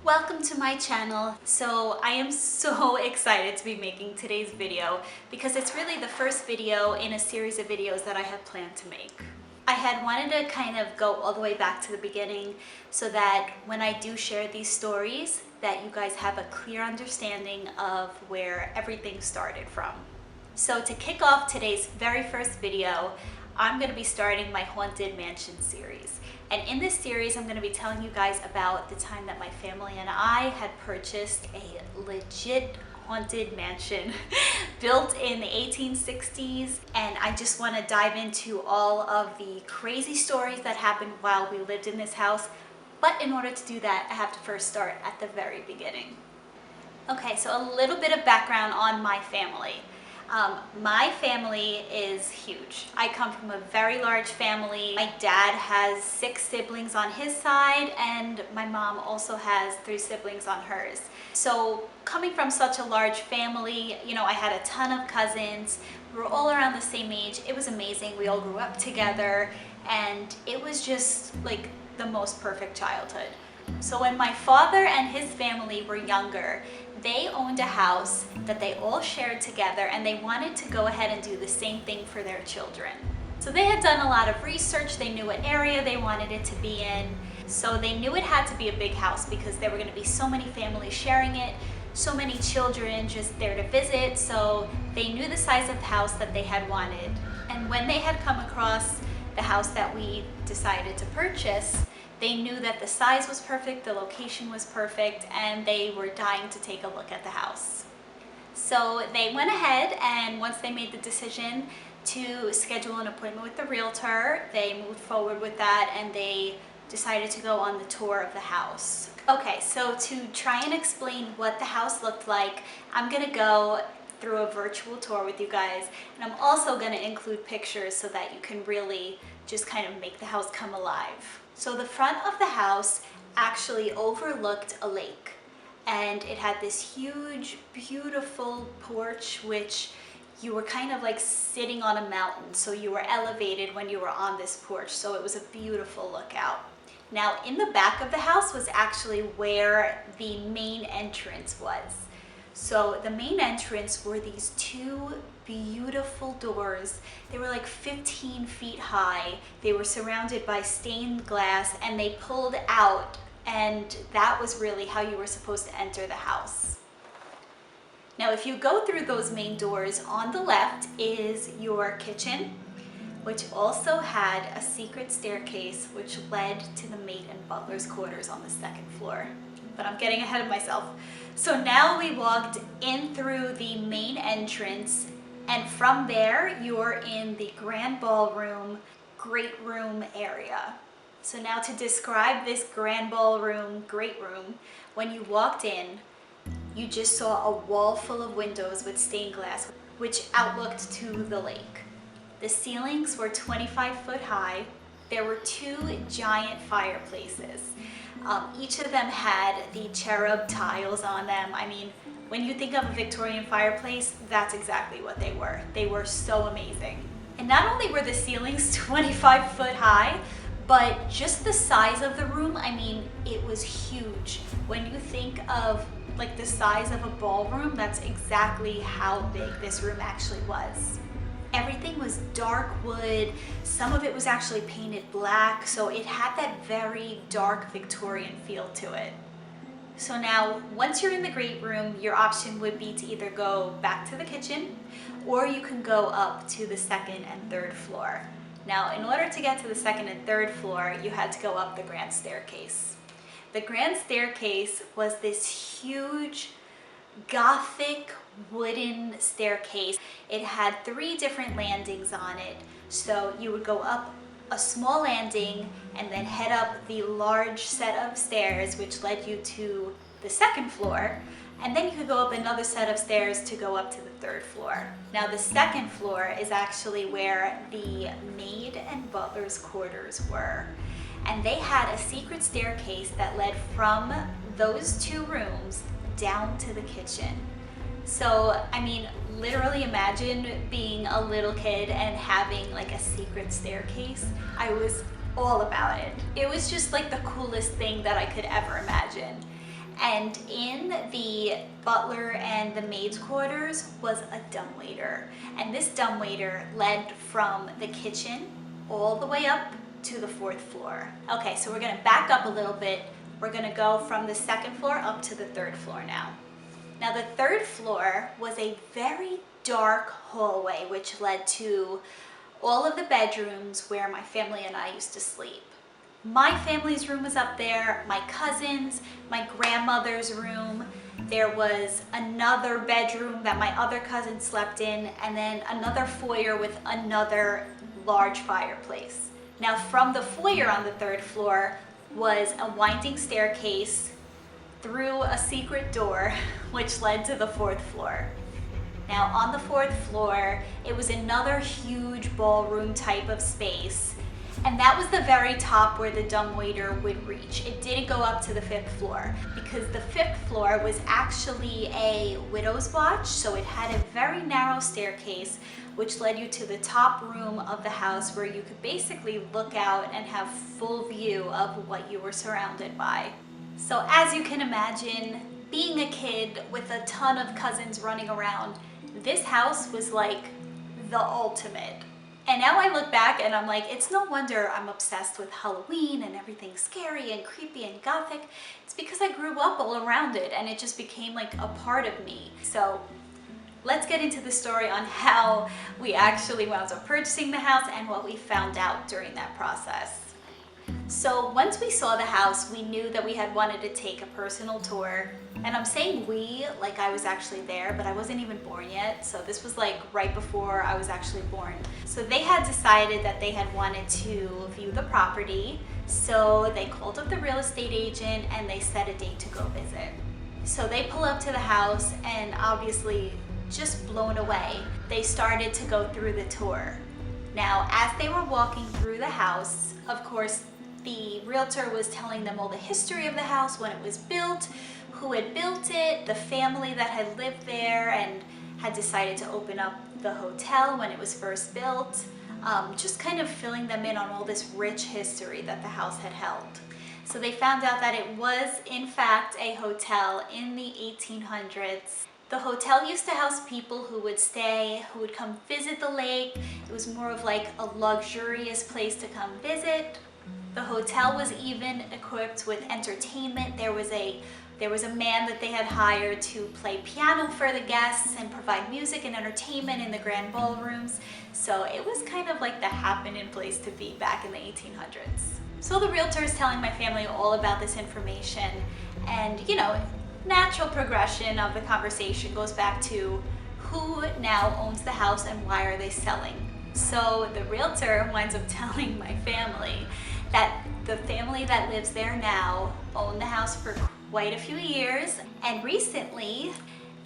Welcome to my channel. So I am so excited to be making today's video because it's really the first video in a series of videos that I had planned to make. I had wanted to kind of go all the way back to the beginning so that when I do share these stories that you guys have a clear understanding of where everything started from. So to kick off today's very first video, I'm going to be starting my Haunted Mansion series. And in this series, I'm going to be telling you guys about the time that my family and I had purchased a legit haunted mansion built in the 1860s. And I just want to dive into all of the crazy stories that happened while we lived in this house. But in order to do that, I have to first start at the very beginning. Okay, so a little bit of background on my family. My family is huge. I come from a very large family. My dad has 6 siblings on his side, and my mom also has 3 siblings on hers. So coming from such a large family, you know, I had a ton of cousins. We were all around the same age. It was amazing. We all grew up together, and it was just like the most perfect childhood. So when my father and his family were younger, they owned a house that they all shared together, and they wanted to go ahead and do the same thing for their children. So they had done a lot of research. They knew what area they wanted it to be in. So they knew it had to be a big house because there were going to be so many families sharing it, so many children just there to visit. So they knew the size of the house that they had wanted. And when they had come across the house that we decided to purchase, they knew that the size was perfect, the location was perfect, and they were dying to take a look at the house. So they went ahead, and once they made the decision to schedule an appointment with the realtor, they moved forward with that, and they decided to go on the tour of the house. Okay, so to try and explain what the house looked like, I'm gonna go through a virtual tour with you guys, and I'm also gonna include pictures so that you can really just kind of make the house come alive. So the front of the house actually overlooked a lake, and it had this huge, beautiful porch, which you were kind of like sitting on a mountain. So you were elevated when you were on this porch. So it was a beautiful lookout. Now in the back of the house was actually where the main entrance was. So the main entrance were these 2 beautiful doors. They were like 15 feet high. They were surrounded by stained glass, and they pulled out, and that was really how you were supposed to enter the house. Now if you go through those main doors, on the left is your kitchen, which also had a secret staircase which led to the maid and butler's quarters on the 2nd floor. But I'm getting ahead of myself. So now we walked in through the main entrance, and from there you're in the grand ballroom, great room area. So now to describe this grand ballroom, great room, when you walked in, you just saw a wall full of windows with stained glass, which outlooked to the lake. The ceilings were 25 foot high. There were 2 giant fireplaces. Each of them had the cherub tiles on them. I mean, when you think of a Victorian fireplace, that's exactly what they were. They were so amazing. And not only were the ceilings 25 foot high, but just the size of the room, I mean, it was huge. When you think of like the size of a ballroom, that's exactly how big this room actually was. Everything was dark wood. Some of it was actually painted black, so it had that very dark Victorian feel to it. So now, once you're in the great room, your option would be to either go back to the kitchen, or you can go up to the 2nd and 3rd floor. Now, in order to get to the 2nd and 3rd floor, you had to go up the grand staircase. The grand staircase was this huge Gothic wooden staircase. It had 3 different landings on it. So you would go up a small landing and then head up the large set of stairs, which led you to the 2nd floor. And then you could go up another set of stairs to go up to the 3rd floor. Now the 2nd floor is actually where the maid and butler's quarters were. And they had a secret staircase that led from those 2 rooms down to the kitchen. So, I mean, literally imagine being a little kid and having like a secret staircase. I was all about it. It was just like the coolest thing that I could ever imagine. And in the butler and the maid's quarters was a dumbwaiter. And this dumbwaiter led from the kitchen all the way up to the 4th floor. Okay, so we're gonna back up a little bit. We're gonna go from the 2nd floor up to the 3rd floor now. Now the 3rd floor was a very dark hallway which led to all of the bedrooms where my family and I used to sleep. My family's room was up there, my cousins, my grandmother's room. There was another bedroom that my other cousin slept in, and then another foyer with another large fireplace. Now from the foyer on the 3rd floor was a winding staircase through a secret door which led to the 4th floor. Now on the 4th floor, it was another huge ballroom type of space. And that was the very top where the dumbwaiter would reach. It didn't go up to the 5th floor because the 5th floor was actually a widow's watch. So it had a very narrow staircase which led you to the top room of the house where you could basically look out and have full view of what you were surrounded by. So as you can imagine, being a kid with a ton of cousins running around, this house was like the ultimate. And now I look back and I'm like, it's no wonder I'm obsessed with Halloween and everything scary and creepy and gothic. It's because I grew up all around it and it just became like a part of me. So let's get into the story on how we actually wound up purchasing the house and what we found out during that process. So once we saw the house, we knew that we had wanted to take a personal tour. And I'm saying we, like I was actually there, but I wasn't even born yet. So this was like right before I was actually born. So they had decided that they had wanted to view the property. So they called up the real estate agent and they set a date to go visit. So they pull up to the house and obviously just blown away. They started to go through the tour. Now, as they were walking through the house, of course, the realtor was telling them all the history of the house, when it was built, who had built it, the family that had lived there and had decided to open up the hotel when it was first built, just kind of filling them in on all this rich history that the house had held. So they found out that it was, in fact, a hotel in the 1800s. The hotel used to house people who would stay, who would come visit the lake. It was more of like a luxurious place to come visit. The hotel was even equipped with entertainment. There was a man that they had hired to play piano for the guests and provide music and entertainment in the grand ballrooms. So it was kind of like the happening place to be back in the 1800s. So the realtor is telling my family all about this information, and you know, natural progression of the conversation goes back to who now owns the house and why are they selling. So the realtor winds up telling my family that the family that lives there now owned the house for quite a few years, and recently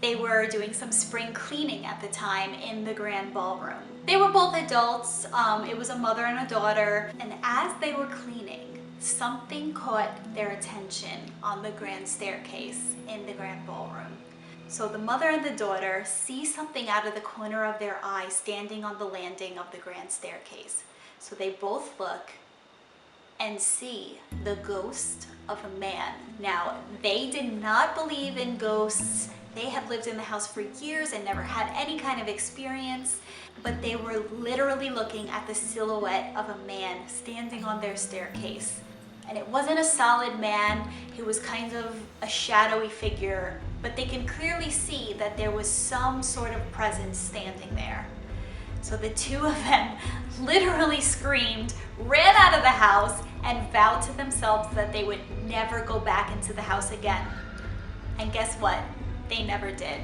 they were doing some spring cleaning at the time in the grand ballroom. They were both adults, it was a mother and a daughter, and as they were cleaning, something caught their attention on the grand staircase in the grand ballroom. So the mother and the daughter see something out of the corner of their eye standing on the landing of the grand staircase. So they both look and see the ghost of a man. Now, they did not believe in ghosts. They had lived in the house for years and never had any kind of experience, but they were literally looking at the silhouette of a man standing on their staircase. And it wasn't a solid man, it was kind of a shadowy figure, but they can clearly see that there was some sort of presence standing there. So the two of them literally screamed, ran out of the house, and vowed to themselves that they would never go back into the house again. And guess what? They never did.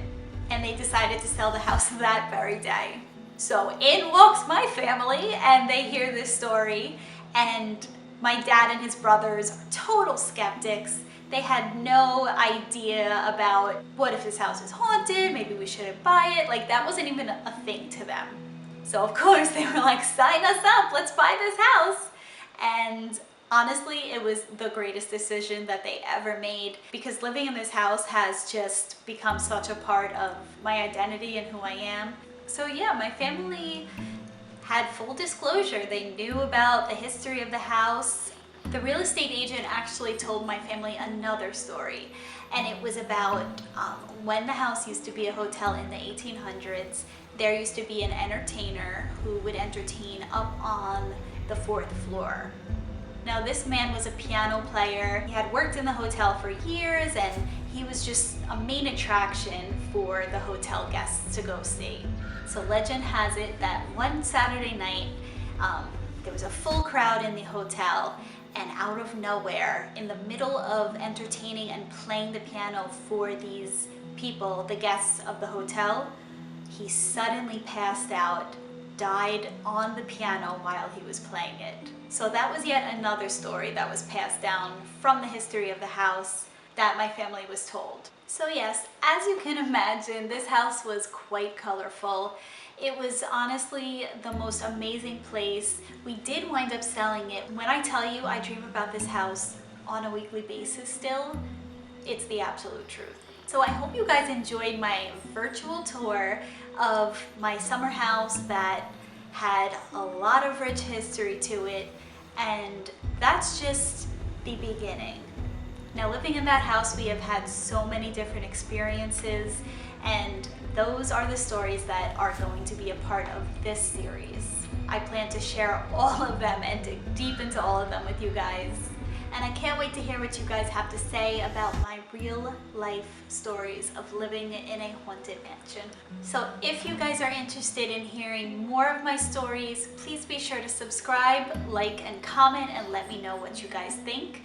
And they decided to sell the house that very day. So in walks my family, and they hear this story, and my dad and his brothers are total skeptics. They had no idea about what if this house is haunted, maybe we shouldn't buy it. Like, that wasn't even a thing to them. So of course they were like, sign us up, let's buy this house. And honestly, it was the greatest decision that they ever made, because living in this house has just become such a part of my identity and who I am. So yeah, my family had full disclosure. They knew about the history of the house. The real estate agent actually told my family another story, and it was about when the house used to be a hotel in the 1800s. There used to be an entertainer who would entertain up on the 4th floor. Now, this man was a piano player. He had worked in the hotel for years, and he was just a main attraction for the hotel guests to go see. So legend has it that one Saturday night, there was a full crowd in the hotel, and out of nowhere, in the middle of entertaining and playing the piano for these people, the guests of the hotel, he suddenly passed out, died on the piano while he was playing it. So that was yet another story that was passed down from the history of the house that my family was told. So yes, as you can imagine, this house was quite colorful. It was honestly the most amazing place. We did wind up selling it. When I tell you I dream about this house on a weekly basis still, it's the absolute truth. So I hope you guys enjoyed my virtual tour of my summer house that had a lot of rich history to it, and that's just the beginning. Now, living in that house, we have had so many different experiences, and those are the stories that are going to be a part of this series. I plan to share all of them and dig deep into all of them with you guys. And I can't wait to hear what you guys have to say about my real life stories of living in a haunted mansion. So if you guys are interested in hearing more of my stories, please be sure to subscribe, like, and comment, and let me know what you guys think.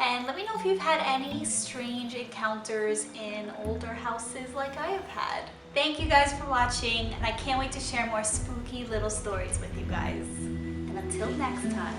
And let me know if you've had any strange encounters in older houses like I have had. Thank you guys for watching, and I can't wait to share more spooky little stories with you guys. And until next time.